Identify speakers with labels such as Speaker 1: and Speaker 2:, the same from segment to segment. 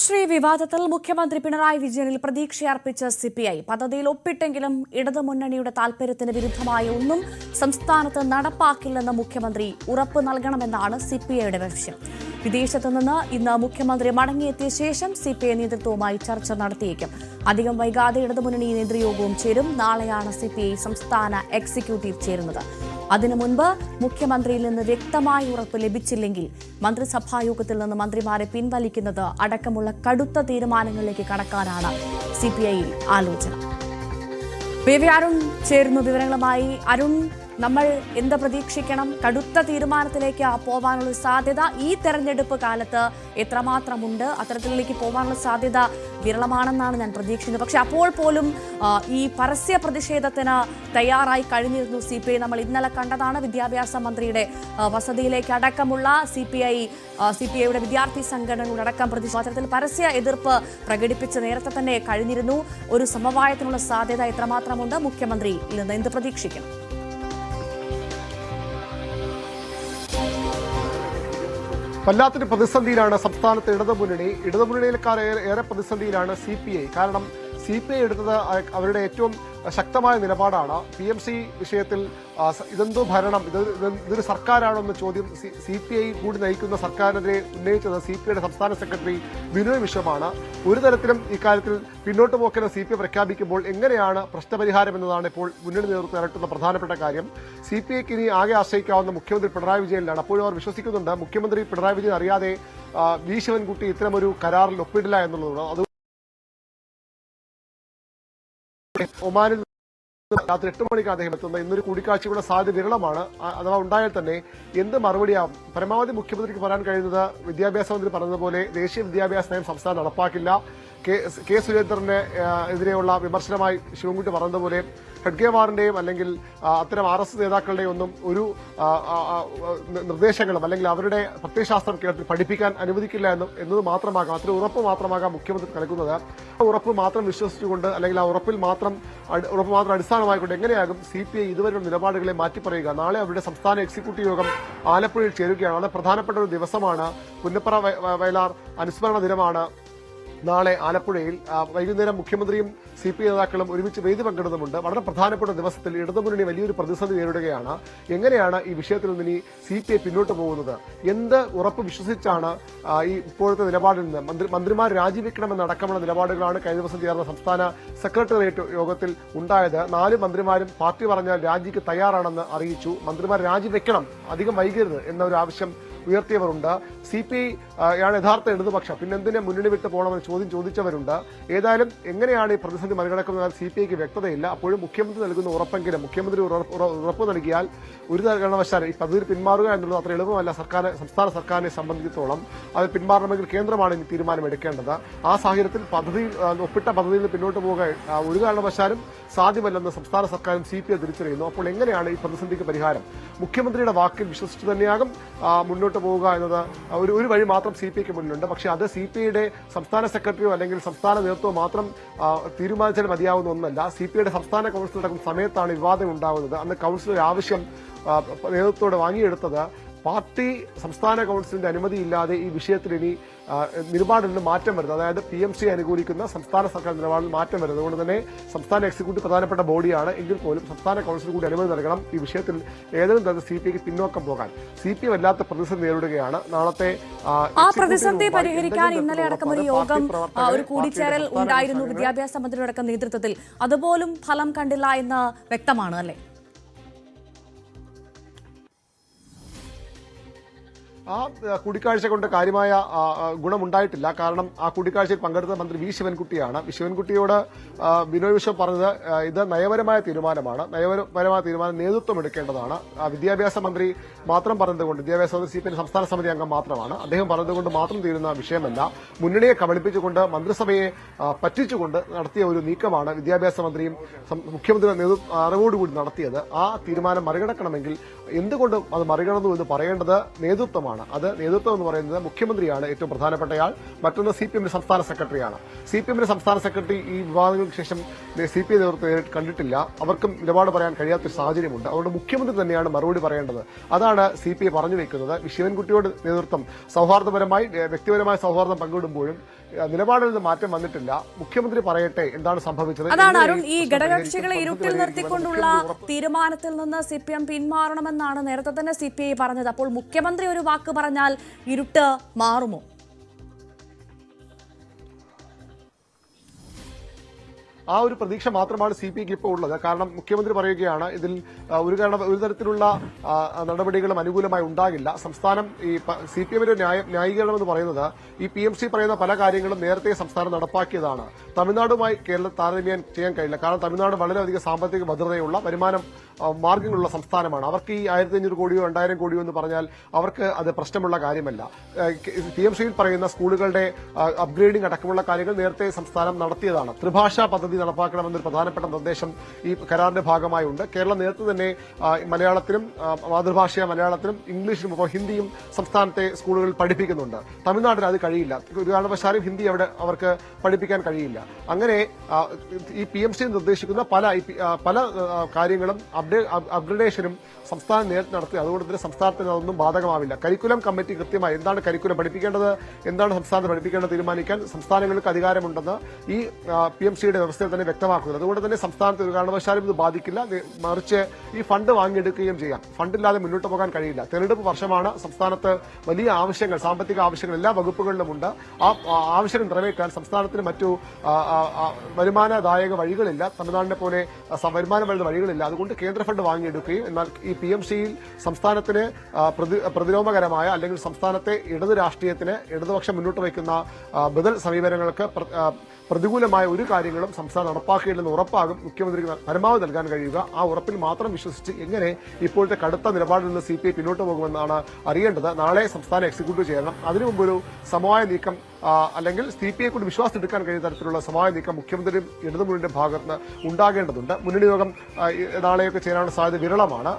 Speaker 1: ശ്രീ വിവാദത്തിൽ മുഖ്യമന്ത്രി പിണറായി വിജയനിൽ പ്രതീക്ഷയർപ്പിച്ച സിപിഐ പദ്ധതിയിൽ ഒപ്പിട്ടെങ്കിലും ഇടതുമുന്നണിയുടെ താൽപര്യത്തിന് വിരുദ്ധമായ ഒന്നും സംസ്ഥാനത്ത് നടപ്പാക്കില്ലെന്ന് മുഖ്യമന്ത്രി ഉറപ്പ് നൽകണമെന്നാണ് സിപിഐയുടെ ലക്ഷ്യം. വിദേശത്തു നിന്ന് ഇന്ന് മുഖ്യമന്ത്രി മടങ്ങിയെത്തിയ ശേഷം സിപിഐ നേതൃത്വവുമായി ചർച്ച നടത്തിയേക്കും. അധികം വൈകാതെ ഇടതുമുന്നണി നേതൃയോഗവും ചേരും. നാളെയാണ് സിപിഐ സംസ്ഥാന എക്സിക്യൂട്ടീവ് ചേരുന്നത്. അതിനു മുൻപ് മുഖ്യമന്ത്രിയിൽ നിന്ന് വ്യക്തമായ ഉറപ്പ് ലഭിച്ചില്ലെങ്കിൽ മന്ത്രിസഭായോഗത്തിൽ നിന്ന് മന്ത്രിമാരെ പിൻവലിക്കുന്നത് അടക്കമുള്ള കടുത്ത തീരുമാനങ്ങളിലേക്ക് കടക്കാനാണ് സിപിഐ ആലോചന. അരുൺ ചേരുന്നു വിവരങ്ങളുമായി. അരുൺ, നമ്മൾ എന്ത് പ്രതീക്ഷിക്കണം? കടുത്ത തീരുമാനത്തിലേക്ക് പോകാനുള്ള സാധ്യത ഈ തെരഞ്ഞെടുപ്പ് കാലത്ത് എത്രമാത്രമുണ്ട്? അത്തരത്തിലേക്ക് പോകാനുള്ള സാധ്യത വിരളമാണെന്നാണ് ഞാൻ പ്രതീക്ഷിക്കുന്നത്. പക്ഷെ അപ്പോൾ പോലും ഈ പരസ്യ പ്രതിഷേധത്തിന് തയ്യാറായി കഴിഞ്ഞിരുന്നു സിപിഐ. നമ്മൾ ഇന്നലെ കണ്ടതാണ്. വിദ്യാഭ്യാസ മന്ത്രിയുടെ വസതിയിലേക്ക് അടക്കമുള്ള സിപിഐയുടെ വിദ്യാർത്ഥി സംഘടനകളുടെ അടക്കം അത്തരത്തിൽ പരസ്യ എതിർപ്പ് പ്രകടിപ്പിച്ച് നേരത്തെ തന്നെ കഴിഞ്ഞിരുന്നു. ഒരു സമവായത്തിനുള്ള സാധ്യത എത്രമാത്രമുണ്ട്? മുഖ്യമന്ത്രിയിൽ നിന്ന് എന്ത് പ്രതീക്ഷിക്കും?
Speaker 2: വല്ലാത്തൊരു പ്രതിസന്ധിയിലാണ് സംസ്ഥാനത്ത് ഇടതുമുന്നണിയിലേക്കാൾ ഏറെ പ്രതിസന്ധിയിലാണ് സിപിഐ. കാരണം സിപിഐ എടുത്തത് അവരുടെ ഏറ്റവും ശക്തമായ നിലപാടാണ്. PMC വിഷയത്തിൽ ഇതെന്തോ ഭരണം, ഇതൊരു സർക്കാരാണെന്ന ചോദ്യം സിപിഐ കൂടി നയിക്കുന്ന സർക്കാരിനെതിരെ ഉന്നയിച്ചത് സിപിഐയുടെ സംസ്ഥാന സെക്രട്ടറി ബിനോയ് വിശ്വമാണ്. ഒരു തരത്തിലും ഇക്കാര്യത്തിൽ പിന്നോട്ട് പോക്കെന്ന് സിപിഐ പ്രഖ്യാപിക്കുമ്പോൾ എങ്ങനെയാണ് പ്രശ്നപരിഹാരം എന്നതാണ് ഇപ്പോൾ മുന്നണി നേതൃത്വം അലട്ടുന്ന പ്രധാനപ്പെട്ട കാര്യം. സിപിഐക്ക് ഇനി ആകെ ആശ്രയിക്കാവുന്ന മുഖ്യമന്ത്രി പിണറായി വിജയനിലാണ്. അപ്പോഴും അവർ വിശ്വസിക്കുന്നുണ്ട് മുഖ്യമന്ത്രി പിണറായി വിജയൻ അറിയാതെ വി ശിവൻകുട്ടി ഇത്തരമൊരു കരാറിൽ ഒപ്പിടില്ല എന്നുള്ളതാണ്. ഒമാനിൽ രാത്രി 8 മണിക്ക് അദ്ദേഹം എത്തുന്ന ഇന്നൊരു കൂടിക്കാഴ്ചയുടെ സാധ്യത വിരളമാണ്. അഥവാ ഉണ്ടായാൽ തന്നെ എന്ത് മറുപടിയാവും? പരമാവധി മുഖ്യമന്ത്രിക്ക് പറയാൻ കഴിയുന്നത് വിദ്യാഭ്യാസ മന്ത്രി പറഞ്ഞതുപോലെ ദേശീയ വിദ്യാഭ്യാസ നയം സംസ്ഥാനം നടപ്പാക്കില്ല. കെ സുരേന്ദ്രന് എതിരെയുള്ള വിമർശനമായി ശിവൻകുട്ടി പറഞ്ഞതുപോലെ ഖഡ്ഗേവാറിന്റെയും അല്ലെങ്കിൽ അത്തരം RS നേതാക്കളുടെയും ഒന്നും ഒരു നിർദ്ദേശങ്ങളും അല്ലെങ്കിൽ അവരുടെ പ്രത്യയശാസ്ത്രം കേരളത്തിൽ പഠിപ്പിക്കാൻ അനുവദിക്കില്ല എന്നത് മാത്രമാകാം, അത്ര ഉറപ്പ് മാത്രമാകാം മുഖ്യമന്ത്രി നൽകുന്നത്. ഉറപ്പ് മാത്രം വിശ്വസിച്ചുകൊണ്ട് അല്ലെങ്കിൽ ആ ഉറപ്പ് മാത്രം അടിസ്ഥാനമായിക്കൊണ്ട് എങ്ങനെയാകും സിപിഐ ഇതുവരെയുള്ള നിലപാടുകളെ മാറ്റിപ്പറയുക? നാളെ അവരുടെ സംസ്ഥാന എക്സിക്യൂട്ടീവ് യോഗം ആലപ്പുഴയിൽ ചേരുകയാണ്. വളരെ പ്രധാനപ്പെട്ട ഒരു ദിവസമാണ്. പുന്നപ്ര വയലാർ അനുസ്മരണ ദിനമാണ് നാളെ ആലപ്പുഴയിൽ. വൈകുന്നേരം മുഖ്യമന്ത്രിയും സിപിഐ നേതാക്കളും ഒരുമിച്ച് വേദി പങ്കിടുന്നുമുണ്ട്. വളരെ പ്രധാനപ്പെട്ട ദിവസത്തിൽ ഇടതുമുന്നണി വലിയൊരു പ്രതിസന്ധി നേരിടുകയാണ്. എങ്ങനെയാണ് ഈ വിഷയത്തിൽ നിന്ന് ഇനി സിപിഐ പിന്നോട്ട് പോകുന്നത്? എന്ത് ഉറപ്പ് വിശ്വസിച്ചാണ് ഈ ഇപ്പോഴത്തെ നിലപാടിൽ നിന്ന് മന്ത്രിമാർ രാജിവെക്കണമെന്നടക്കമുള്ള നിലപാടുകളാണ് കഴിഞ്ഞ ദിവസം ചേർന്ന സംസ്ഥാന സെക്രട്ടേറിയറ്റ് യോഗത്തിൽ ഉണ്ടായത്. 4 മന്ത്രിമാരും പാർട്ടി പറഞ്ഞാൽ രാജിക്ക് തയ്യാറാണെന്ന് അറിയിച്ചു. മന്ത്രിമാർ രാജിവെക്കണം, അധികം വൈകരുത് എന്നൊരു ആവശ്യം ഉയർത്തിയവരുണ്ട്. സിപിഐ ആണ് യഥാർത്ഥ ഇടതുപക്ഷം, പിന്നെ എന്തിനെ മുന്നണി വിട്ട് പോകണമെന്ന് ചോദ്യം ചോദിച്ചവരുണ്ട്. ഏതായാലും എങ്ങനെയാണ് ഈ പ്രതിസന്ധി മറികടക്കുന്നത് സിപിഐക്ക് വ്യക്തതയില്ല. അപ്പോഴും മുഖ്യമന്ത്രി നൽകുന്ന ഉറപ്പെങ്കിലും മുഖ്യമന്ത്രി ഉറപ്പ് നൽകിയാൽ ഒരു കാരണവശാലും ഈ പദ്ധതി പിന്മാറുക എന്നുള്ളത് അത്ര എളുപ്പമല്ല. സംസ്ഥാന സർക്കാരിനെ സംബന്ധിച്ചിടത്തോളം അത് പിന്മാറണമെങ്കിൽ കേന്ദ്രമാണ് ഇനി തീരുമാനമെടുക്കേണ്ടത്. ആ സാഹചര്യത്തിൽ ഒപ്പിട്ട പദ്ധതിയിൽ നിന്ന് പിന്നോട്ട് പോകാൻ ഒരു കാരണവശാലും സാധ്യമല്ലെന്ന് സംസ്ഥാന സർക്കാരും സിപിഐ തിരിച്ചറിയുന്നു. അപ്പോൾ എങ്ങനെയാണ് ഈ പ്രതിസന്ധിക്ക് പരിഹാരം? മുഖ്യമന്ത്രിയുടെ വാക്കിൽ വിശ്വസിച്ചു തന്നെയാകും മുന്നോട്ട് പോവുക എന്നത് ഒരു വഴി മാത്രം സിപിഐക്ക് മുന്നിലുണ്ട്. പക്ഷേ അത് സിപിഐയുടെ സംസ്ഥാന സെക്രട്ടറിയോ അല്ലെങ്കിൽ സംസ്ഥാന നേതൃത്വമോ മാത്രം തീരുമാനിച്ചാൽ മതിയാവുന്ന ഒന്നല്ല. സിപിഐയുടെ സംസ്ഥാന കൌൺസിൽ നടക്കുന്ന സമയത്താണ് വിവാദം ഉണ്ടാകുന്നത്. അന്ന് കൌൺസിൽ ആവശ്യം നേതൃത്വത്തോടെ വാങ്ങിയെടുത്തത് പാർട്ടി സംസ്ഥാന കൌൺസിലിന്റെ അനുമതിയില്ലാതെ ഈ വിഷയത്തിൽ ഇനി നിലപാടിൽ മാറ്റം വരുന്നത്, അതായത് PMC അനുകൂലിക്കുന്ന സംസ്ഥാന സർക്കാർ നിലപാടിൽ മാറ്റം വരുന്നത്. അതുകൊണ്ട് തന്നെ സംസ്ഥാന എക്സിക്യൂട്ടീവ് പ്രധാനപ്പെട്ട ബോഡിയാണ് എങ്കിൽ പോലും സംസ്ഥാന കൌൺസിൽ കൂടി അനുമതി നൽകണം ഈ വിഷയത്തിൽ ഏതെങ്കിലും തരത്തിൽ സിപിഐക്ക് പിന്നോക്കം പോകാൻ. സിപിഐ വല്ലാത്ത പ്രതിസന്ധി നേരിടുകയാണ്. നാളത്തെ
Speaker 1: ആ പ്രതിസന്ധി പരിഹരിക്കാൻ ഇന്നലെ അടക്കം ഒരു യോഗം, ഒരു കൂടിച്ചേരൽ ഉണ്ടായിരുന്നു വിദ്യാഭ്യാസ മന്ത്രിയുടെ അടക്കം നേതൃത്വത്തിൽ. അതുപോലും ഫലം കണ്ടില്ല എന്ന് വ്യക്തമാണ് അല്ലേ?
Speaker 2: ആ കൂടിക്കാഴ്ച കൊണ്ട് കാര്യമായ ഗുണമുണ്ടായിട്ടില്ല. കാരണം ആ കൂടിക്കാഴ്ചയിൽ പങ്കെടുത്ത മന്ത്രി വി ശിവൻകുട്ടിയാണ്. ശിവൻകുട്ടിയോട് ബിനോയ് വിശ്വം പറഞ്ഞത് ഇത് നയപരമായ തീരുമാനമാണ്, നയപരമായ തീരുമാനം നേതൃത്വം എടുക്കേണ്ടതാണ്. വിദ്യാഭ്യാസ മന്ത്രി മാത്രം പറഞ്ഞതുകൊണ്ട്, വിദ്യാഭ്യാസ മന്ത്രി CPI സംസ്ഥാന സമിതി അംഗം മാത്രമാണ്, അദ്ദേഹം പറഞ്ഞതുകൊണ്ട് മാത്രം തീരുന്ന വിഷയമല്ല. മുന്നണിയെ കബളിപ്പിച്ചുകൊണ്ട് മന്ത്രിസഭയെ പറ്റിച്ചുകൊണ്ട് നടത്തിയ ഒരു നീക്കമാണ് വിദ്യാഭ്യാസ മന്ത്രിയും മുഖ്യമന്ത്രിയുടെ അറിവോടുകൂടി നടത്തിയത്. ആ തീരുമാനം മറികടക്കണമെങ്കിൽ എന്തുകൊണ്ട് അത് മറികടന്നു എന്ന് പറയേണ്ടത് നേതൃത്വമാണ്. നേതൃത്വമാണ്. അത് നേതൃത്വം എന്ന് പറയുന്നത് മുഖ്യമന്ത്രിയാണ് ഏറ്റവും പ്രധാനപ്പെട്ടയാൾ. മറ്റൊന്ന് CPM സംസ്ഥാന സെക്രട്ടറിയാണ്. CPM സംസ്ഥാന സെക്രട്ടറി ഈ വിവാദങ്ങൾക്ക് ശേഷം CPI നേതൃത്വം നേരിട്ട് കണ്ടിട്ടില്ല. അവർക്കും നിലപാട് പറയാൻ കഴിയാത്തൊരു സാഹചര്യമുണ്ട്. അതുകൊണ്ട് മുഖ്യമന്ത്രി തന്നെയാണ് മറുപടി പറയേണ്ടത്. അതാണ് CPI പറഞ്ഞു വെക്കുന്നത്. ശിവൻകുട്ടിയോട് നേതൃത്വം സൗഹാർദ്ദപരമായി വ്യക്തിപരമായ സൗഹാർദ്ദം പങ്കിടുമ്പോഴും നിലപാടിൽ നിന്ന് മാറ്റം വന്നിട്ടില്ല. മുഖ്യമന്ത്രി പറയട്ടെ എന്താണ് സംഭവിച്ചത്.
Speaker 1: അതാണ് അരുൺ, ഈ ഘടകകക്ഷികളെ ഇരുട്ടിൽ നിർത്തിക്കൊണ്ടുള്ള തീരുമാനത്തിൽ നിന്ന് CPM പിന്മാറണമെന്നാണ് നേരത്തെ തന്നെ CPI പറഞ്ഞത്. അപ്പോൾ മുഖ്യമന്ത്രി ഒരു വാക്ക് പറഞ്ഞാൽ ഇരുട്ട് മാറുമോ?
Speaker 2: ആ ഒരു പ്രതീക്ഷ മാത്രമാണ് CPIക്ക് ഇപ്പോൾ ഉള്ളത്. കാരണം മുഖ്യമന്ത്രി പറയുകയാണ് ഇതിൽ ഒരു തരത്തിലുള്ള നടപടികളും അനുകൂലമായി ഉണ്ടാകില്ല. സംസ്ഥാനം ഈ CPMന്റെ ന്യായീകരണം എന്ന് പറയുന്നത് ഈ PMC പറയുന്ന പല കാര്യങ്ങളും നേരത്തെ സംസ്ഥാനം നടപ്പാക്കിയതാണ്. തമിഴ്നാടുമായി കേരളം താരതമ്യം ചെയ്യാൻ കഴിയില്ല. കാരണം തമിഴ്നാട് വളരെയധികം സാമ്പത്തിക ഭദ്രതയുള്ള വരുമാനം മാർഗങ്ങളുള്ള സംസ്ഥാനമാണ്. അവർക്ക് ഈ 1500 കോടിയോ 2000 കോടിയോ എന്ന് പറഞ്ഞാൽ അവർക്ക് അത് പ്രശ്നമുള്ള കാര്യമല്ല. PMCയിൽ പറയുന്ന സ്കൂളുകളുടെ അപ്ഗ്രേഡിംഗ് അടക്കമുള്ള കാര്യങ്ങൾ നേരത്തെ സംസ്ഥാനം നടത്തിയതാണ്. ത്രിഭാഷാ പദ്ധതി നടപ്പാക്കണമെന്നൊരു പ്രധാനപ്പെട്ട നിർദ്ദേശം ഈ കരാറിന്റെ ഭാഗമായുണ്ട്. കേരളം നേരത്തെ തന്നെ മലയാളത്തിലും മാതൃഭാഷയായ മലയാളത്തിലും ഇംഗ്ലീഷിലും ഇപ്പോൾ ഹിന്ദിയും സംസ്ഥാനത്തെ സ്കൂളുകളിൽ പഠിപ്പിക്കുന്നുണ്ട്. തമിഴ്നാട്ടിൽ അത് കഴിയില്ല. ഒരു കാരണവശാലും ഹിന്ദി അവിടെ അവർക്ക് പഠിപ്പിക്കാൻ കഴിയില്ല. അങ്ങനെ ഈ PMC നിർദ്ദേശിക്കുന്ന പല കാര്യങ്ങളും അപ്ഗ്രഡേഷനും സംസ്ഥാനം നേരിട്ട് നടത്തി. അതുകൊണ്ട് തന്നെ സംസ്ഥാനത്തിന് അതൊന്നും ബാധകമാവില്ല. കരിക്കുലം കമ്മിറ്റി കൃത്യമായി എന്താണ് കരിക്കുലം പഠിപ്പിക്കേണ്ടത്, എന്താണ് സംസ്ഥാനത്ത് പഠിപ്പിക്കേണ്ടത് തീരുമാനിക്കാൻ സംസ്ഥാനങ്ങൾക്ക് അധികാരമുണ്ടെന്ന് ഈ PMCയുടെ വ്യവസ്ഥയിൽ തന്നെ വ്യക്തമാക്കുന്നത്. അതുകൊണ്ട് തന്നെ സംസ്ഥാനത്ത് ഒരു കാരണവശാലും ഇത് ബാധിക്കില്ല. മറിച്ച് ഈ ഫണ്ട് വാങ്ങിയെടുക്കുകയും ചെയ്യാം. ഫണ്ടില്ലാതെ മുന്നോട്ട് പോകാൻ കഴിയില്ല. തെരഞ്ഞെടുപ്പ് വർഷമാണ്. സംസ്ഥാനത്ത് വലിയ ആവശ്യങ്ങൾ, സാമ്പത്തിക ആവശ്യങ്ങൾ എല്ലാ വകുപ്പുകളിലുമുണ്ട്. ആ ആവശ്യങ്ങൾ നിറവേറ്റാൻ സംസ്ഥാനത്തിന് മറ്റു വരുമാനദായക വഴികളില്ല. തമിഴ്നാടിനെ പോലെ വരുമാനം വരുന്ന വഴികളില്ല. അതുകൊണ്ട് കേന്ദ്ര ഫണ്ട് വാങ്ങിയെടുക്കുകയും എന്നാൽ ഈ PMCയിൽ സംസ്ഥാനത്തിന് പ്രതിലോമകരമായ അല്ലെങ്കിൽ സംസ്ഥാനത്തെ ഇടത് രാഷ്ട്രീയത്തിന് ഇടതുപക്ഷം മുന്നോട്ട് വയ്ക്കുന്ന ബദൽ സമീപനങ്ങൾക്ക് പ്രതികൂലമായ ഒരു കാര്യങ്ങളും സംസ്ഥാനം നടപ്പാക്കിയില്ലെന്ന് ഉറപ്പാകും മുഖ്യമന്ത്രിക്ക് പരമാവധി നൽകാൻ കഴിയുക. ആ ഉറപ്പിൽ മാത്രം വിശ്വസിച്ച് എങ്ങനെ ഇപ്പോഴത്തെ കടുത്ത നിലപാടിൽ നിന്ന് CPI പിന്നോട്ട് പോകുമെന്നാണ് അറിയേണ്ടത്. നാളെ സംസ്ഥാന എക്സിക്യൂട്ടീവ് ചേരണം. അതിനു മുമ്പൊരു സമവായ നീക്കം അല്ലെങ്കിൽ CPI കൊണ്ട് വിശ്വാസമെടുക്കാൻ കഴിയുന്ന തരത്തിലുള്ള സമവായ നീക്കം മുഖ്യമന്ത്രിയും ഇടതുമുന്നണിയുടെ ഭാഗത്ത് ഉണ്ടാകേണ്ടതുണ്ട്. മുന്നണി യോഗം നാളെയൊക്കെ ചേരാനുള്ള സാധ്യത വിരളമാണ്.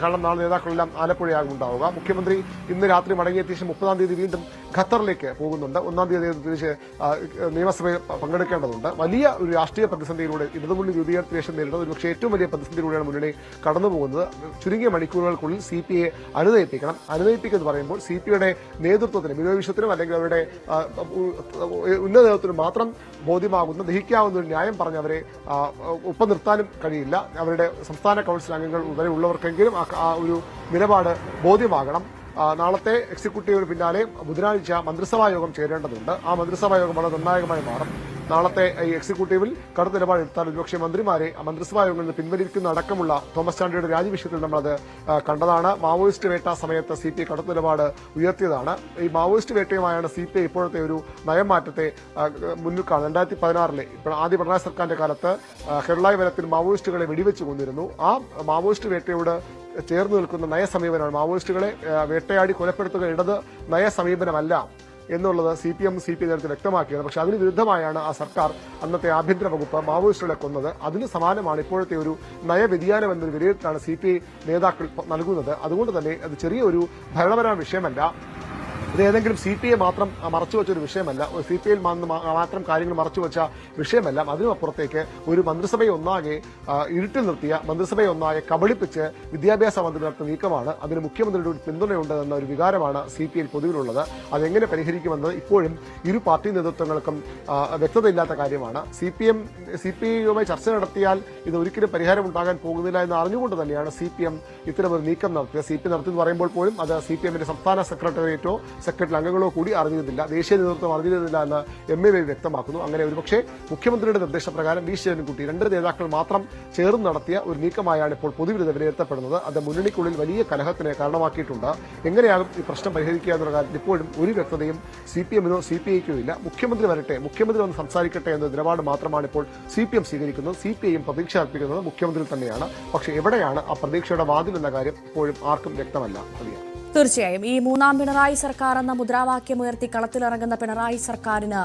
Speaker 2: കാരണം നാളെ നേതാക്കളെല്ലാം ആലപ്പുഴയാകും ഉണ്ടാവുക. മുഖ്യമന്ത്രി ഇന്ന് രാത്രി മടങ്ങിയെത്തിയ ശേഷം 30-ാം തീയതി വീണ്ടും ഖത്തറിലേക്ക് പോകുന്നുണ്ട്. 1-ാം തീയതി തിരിച്ച് നിയമസഭയിൽ പങ്കെടുക്കേണ്ടതുണ്ട്. വലിയ ഒരു രാഷ്ട്രീയ പ്രതിസന്ധിയിലൂടെ ഇടതുമുന്നണി രൂപീകരണത്തിന് ശേഷം നേരിടുന്ന ഒരുപക്ഷെ ഏറ്റവും വലിയ പ്രതിസന്ധിയിലൂടെയാണ് മുന്നണി കടന്നുപോകുന്നത്. ചുരുങ്ങിയ മണിക്കൂറുകൾക്കുള്ളിൽ CPIയെ അനുനയിപ്പിക്കണം. അനുനയിപ്പിക്കെന്ന് പറയുമ്പോൾ CPIയുടെ നേതൃത്വത്തിന് വിരോധവിഷയത്തിനും അല്ലെങ്കിൽ അവരുടെ ഉന്നത നേതൃത്വത്തിന് മാത്രം ബോധ്യമാകുന്ന ദഹിക്കാവുന്ന ഒരു ന്യായം പറഞ്ഞ് അവരെ ഒപ്പം നിർത്താനും കഴിയില്ല. അവരുടെ സംസ്ഥാന കൌൺസിൽ അംഗങ്ങൾ വരെ ഉള്ളവർക്കെങ്കിലും ആ ഒരു നിലപാട് ബോധ്യമാകണം. നാളത്തെ എക്സിക്യൂട്ടീവിന് പിന്നാലെ ബുധനാഴ്ച മന്ത്രിസഭാ യോഗം ചേരേണ്ടതുണ്ട്. ആ മന്ത്രിസഭാ യോഗം വളരെ നിർണായകമായി മാറും. നാളത്തെ ഈ എക്സിക്യൂട്ടീവിൽ കടുത്ത നിലപാടെടുത്താൽ ഒരുപക്ഷെ മന്ത്രിമാരെ മന്ത്രിസഭാ യോഗങ്ങളിൽ നിന്ന് പിൻവലിക്കുന്ന അടക്കമുള്ള തോമസ് ചാണ്ടിയുടെ രാജിവിഷയത്തിൽ നമ്മളത് കണ്ടതാണ്. മാവോയിസ്റ്റ് വേട്ട സമയത്ത് CPI കടുത്ത നിലപാട് ഉയർത്തിയതാണ്. ഈ മാവോയിസ്റ്റ് വേട്ടയുമായാണ് CPI ഇപ്പോഴത്തെ ഒരു നയം മാറ്റത്തെ മുന്നിൽ കാണുന്നത്. 2016 ഇപ്പോൾ ആദ്യ പിണറായി സർക്കാരിന്റെ കാലത്ത് കേരള വനത്തിൽ മാവോയിസ്റ്റുകളെ വെടിവെച്ച് കൊന്നിരുന്നു. ആ മാവോയിസ്റ്റ് വേട്ടയോട് ചേർന്ന് നിൽക്കുന്ന നയസമീപനമാണ്. മാവോയിസ്റ്റുകളെ വേട്ടയാടി കൊലപ്പെടുത്തുക ഇടത് നയസമീപനമല്ല എന്നുള്ളത് CPM CPI നേരത്തെ വ്യക്തമാക്കിയത്. പക്ഷെ അതിന് വിരുദ്ധമായാണ് ആ സർക്കാർ അന്നത്തെ ആഭ്യന്തര വകുപ്പ് മാവോയിസ്റ്റുകളെ കൊന്നത്. അതിന് സമാനമാണ് ഇപ്പോഴത്തെ ഒരു നയവ്യതിയാനം എന്നൊരു വിലയിരുത്തലാണ് CPI നേതാക്കൾ നൽകുന്നത്. അതുകൊണ്ട് തന്നെ അത് ചെറിയൊരു ഭരണപരമായ വിഷയമല്ല. ഇത് ഏതെങ്കിലും CPI മാത്രം മറച്ചുവെച്ചൊരു വിഷയമല്ല. CPIയിൽ മാത്രം കാര്യങ്ങൾ മറച്ചുവെച്ച വിഷയമല്ല. അതിനുമപ്പുറത്തേക്ക് ഒരു മന്ത്രിസഭയെ ഒന്നാകെ ഇരുട്ടിൽ നിർത്തിയ, മന്ത്രിസഭയെ ഒന്നാകെ കബളിപ്പിച്ച് വിദ്യാഭ്യാസ മന്ത്രി നടത്തിയ നീക്കമാണ്. അതിന് മുഖ്യമന്ത്രിയുടെ ഒരു പിന്തുണയുണ്ട് എന്ന ഒരു വികാരമാണ് CPIയിൽ പൊതുവിലുള്ളത്. അതെങ്ങനെ പരിഹരിക്കുമെന്നത് ഇപ്പോഴും ഇരു പാർട്ടി നേതൃത്വങ്ങൾക്കും വ്യക്തതയില്ലാത്ത കാര്യമാണ്. CPIയുമായി ചർച്ച നടത്തിയാൽ ഇത് ഒരിക്കലും പരിഹാരം ഉണ്ടാകാൻ പോകുന്നില്ല എന്ന് അറിഞ്ഞുകൊണ്ട് തന്നെയാണ് CPM ഇത്തരമൊരു നീക്കം നടത്തിയത്. CPI നടത്തിയെന്ന് പറയുമ്പോൾ പോലും അത് CPMന്റെ സംസ്ഥാന സെക്രട്ടേറിയറ്റോ സെക്രട്ടറി അംഗങ്ങളോ കൂടി അറിഞ്ഞിരുന്നില്ല, ദേശീയ നേതൃത്വം അറിഞ്ഞിരുന്നില്ല എന്ന് MA വ്യക്തമാക്കുന്നു. അങ്ങനെ ഒരുപക്ഷെ മുഖ്യമന്ത്രിയുടെ നിർദ്ദേശപ്രകാരം വി ശിവൻകുട്ടി 2 നേതാക്കൾ മാത്രം ചേർന്ന് നടത്തിയ ഒരു നീക്കമായാണ് ഇപ്പോൾ പൊതുവിരുദ്ധ വിലയിരുത്തപ്പെടുന്നത്. അത് മുന്നണിക്കുള്ളിൽ വലിയ കലഹത്തിന് കാരണമാക്കിയിട്ടുണ്ട്. എങ്ങനെയാകും ഈ പ്രശ്നം പരിഹരിക്കുക എന്നുള്ള കാര്യത്തിൽ ഇപ്പോഴും ഒരു വ്യക്തതയും CPMനോ CPIക്കോ ഇല്ല. മുഖ്യമന്ത്രി വരട്ടെ, മുഖ്യമന്ത്രി വന്ന് സംസാരിക്കട്ടെ എന്ന നിലപാട് മാത്രമാണ് ഇപ്പോൾ CPM സ്വീകരിക്കുന്നത്. CPIയും പ്രതീക്ഷ അർപ്പിക്കുന്നത് മുഖ്യമന്ത്രി തന്നെയാണ്. പക്ഷേ എവിടെയാണ് ആ പ്രതീക്ഷയുടെ വാതിൽ എന്ന കാര്യം ഇപ്പോഴും ആർക്കും വ്യക്തമല്ല.
Speaker 1: തീർച്ചയായും ഈ മൂന്നാം പിണറായി സർക്കാർ എന്ന മുദ്രാവാക്യം ഉയർത്തി കളത്തിലിറങ്ങുന്ന പിണറായി സർക്കാരിന്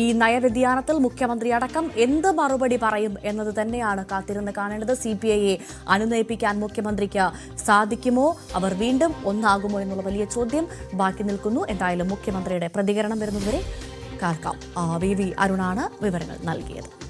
Speaker 1: ഈ നയവ്യതിയാനത്തിൽ മുഖ്യമന്ത്രി അടക്കം എന്ത് മറുപടി പറയും എന്നത് തന്നെയാണ് കാത്തിരുന്ന് കാണേണ്ടത്. CPIയെ അനുനയിപ്പിക്കാൻ മുഖ്യമന്ത്രിക്ക് സാധിക്കുമോ, അവർ വീണ്ടും ഒന്നാകുമോ എന്നുള്ള വലിയ ചോദ്യം ബാക്കി നിൽക്കുന്നു. എന്തായാലും മുഖ്യമന്ത്രിയുടെ പ്രതികരണം വരുന്നതുവരെ കാക്കാം. VV അരുണാണ് വിവരങ്ങൾ നൽകിയത്.